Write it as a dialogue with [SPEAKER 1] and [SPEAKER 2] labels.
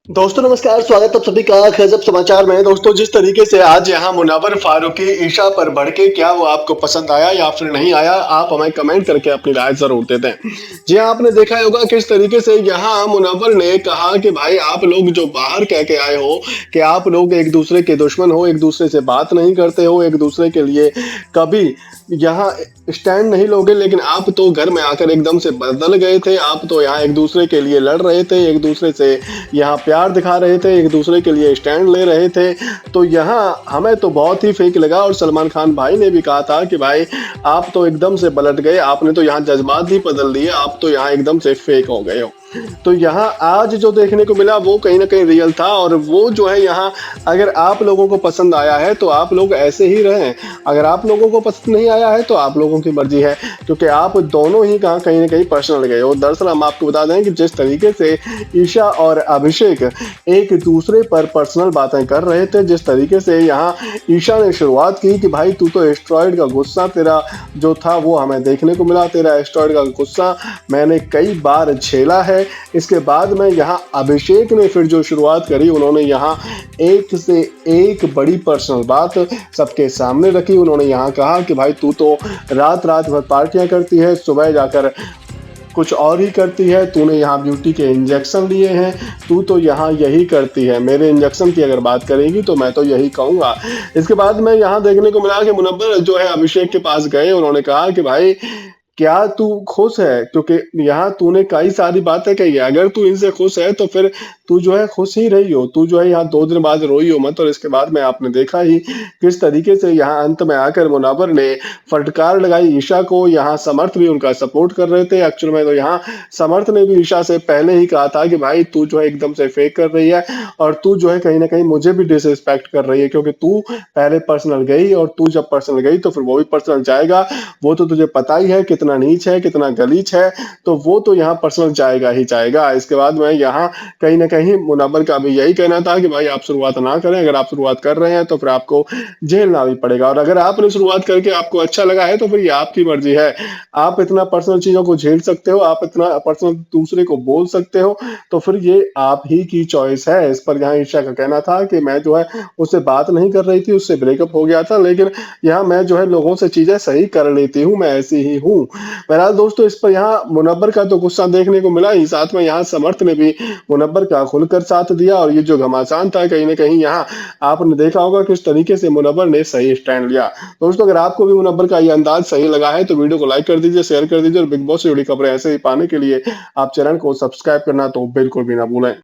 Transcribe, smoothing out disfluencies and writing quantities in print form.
[SPEAKER 1] दोस्तों नमस्कार, स्वागत है आप सभी का गजब समाचार में। दोस्तों जिस तरीके से आज यहाँ मुनव्वर फारूकी ईशा पर भड़के, क्या वो आपको पसंद आया या फिर नहीं आया? आप हमें कमेंट करके अपनी राय जरूर दे दें। जी हाँ, आपने देखा होगा किस तरीके से यहाँ मुनव्वर ने कहा कि भाई आप लोग जो बाहर कह के आए हो कि आप लोग एक दूसरे के दुश्मन हो, एक दूसरे से बात नहीं करते हो, एक दूसरे के लिए कभी यहाँ स्टैंड नहीं लोगे, लेकिन आप तो घर में आकर एकदम से बदल गए थे। आप तो यहाँ एक दूसरे के लिए लड़ रहे थे, एक दूसरे से यहाँ प्यार दिखा रहे थे, एक दूसरे के लिए स्टैंड ले रहे थे। तो यहाँ हमें तो बहुत ही फेक लगा और सलमान खान भाई ने भी कहा था कि भाई आप तो एकदम से पलट गए, आपने तो यहाँ जज्बात ही बदल दिए, आप तो यहाँ एकदम से फेक हो गए हो। तो यहाँ आज जो देखने को मिला वो कहीं ना कहीं रियल था, और वो जो है यहाँ अगर आप लोगों को पसंद आया है तो आप लोग ऐसे ही रहें, अगर आप लोगों को पसंद नहीं आया है तो आप लोगों की मर्जी है, क्योंकि आप दोनों ही कहाँ कहीं ना कहीं पर्सनल गए हो। दरअसल हम आपको बता दें कि जिस तरीके से ईशा और अभिषेक एक दूसरे पर पर्सनल बातें कर रहे थे, जिस तरीके से यहाँ ईशा ने शुरुआत की कि भाई तू तो एस्ट्रॉयड का गुस्सा तेरा जो था वो हमें देखने को मिला, तेरा एस्ट्रॉयड का गुस्सा मैंने कई बार झेला है। इसके बाद में यहाँ अभिषेक ने फिर जो शुरुआत करी, उन्होंने यहाँ एक से एक बड़ी पर्सनल बात सबके सामने रखी। उन्होंने यहाँ कहा कि भाई तू तो रात रात भर पार्टियां करती है, सुबह जाकर कुछ और ही करती है, तूने यहाँ ब्यूटी के इंजेक्शन लिए हैं, तू तो यहाँ यही करती है। मेरे इंजेक्शन की अगर बात करेगी तो मैं तो यही कहूँगा। इसके बाद में यहाँ देखने को मिला कि मुनव्वर जो है अभिषेक के पास गए, उन्होंने कहा कि भाई क्या तू खुश है? क्योंकि यहाँ तूने कई सारी बातें कही है, अगर तू इनसे खुश है तो फिर तू जो है खुश ही रही हो, तू जो है यहाँ 2 दिन बाद रोई हो मत। और इसके बाद में आपने देखा ही किस तरीके से यहाँ अंत में आकर मुनव्वर ने फटकार लगाई ईशा को। यहाँ समर्थ भी उनका सपोर्ट कर रहे थे। एक्चुअल में तो यहाँ समर्थ ने भी ईशा से पहले ही कहा था कि भाई तू जो है एकदम से फेक कर रही है, और तू जो है कहीं ना कहीं मुझे भी डिसरिस्पेक्ट कर रही है, क्योंकि तू पहले पर्सनल गई और तू जब पर्सनल गई तो फिर वो भी पर्सनल जाएगा। वो तो तुझे पता ही है कितना नीच है, कितना गलीच है, तो वो तो यहाँ पर्सनल जाएगा ही जाएगा। इसके बाद में यहाँ कहीं ना कहीं मुनव्वर का भी यही कहना था कि भाई आप शुरुआत ना करें, अगर आप शुरुआत कर रहे हैं तो फिर आपको झेलना भी पड़ेगा, और अगर आपने शुरुआत करके आपको अच्छा लगा है तो फिर ये आपकी मर्जी है। आप इतना पर्सनल चीजों को झेल सकते हो, आप इतना पर्सनल दूसरे को बोल सकते हो, तो फिर ये आप ही की चॉइस है। इस पर यहाँ ईशा का कहना था कि मैं जो है उससे बात नहीं कर रही थी, उससे ब्रेकअप हो गया था, लेकिन यहाँ मैं जो है लोगों से चीजें सही कर लेती हूँ, मैं ऐसी ही हूँ। बहरहाल दोस्तों इस पर यहाँ मुनव्वर का तो गुस्सा देखने को मिला ही, साथ में यहाँ समर्थ ने भी मुनव्वर का खुलकर साथ दिया, और ये जो घमासान था कहीं ना कहीं यहाँ आपने देखा होगा किस तरीके से मुनव्वर ने सही स्टैंड लिया। दोस्तों अगर आपको भी मुनव्वर का ये अंदाज सही लगा है तो वीडियो को लाइक कर दीजिए, शेयर कर दीजिए, और बिग बॉस से जुड़ी खबरें ऐसे ही पाने के लिए आप चैनल को सब्सक्राइब करना तो बिल्कुल भी ना भूलें।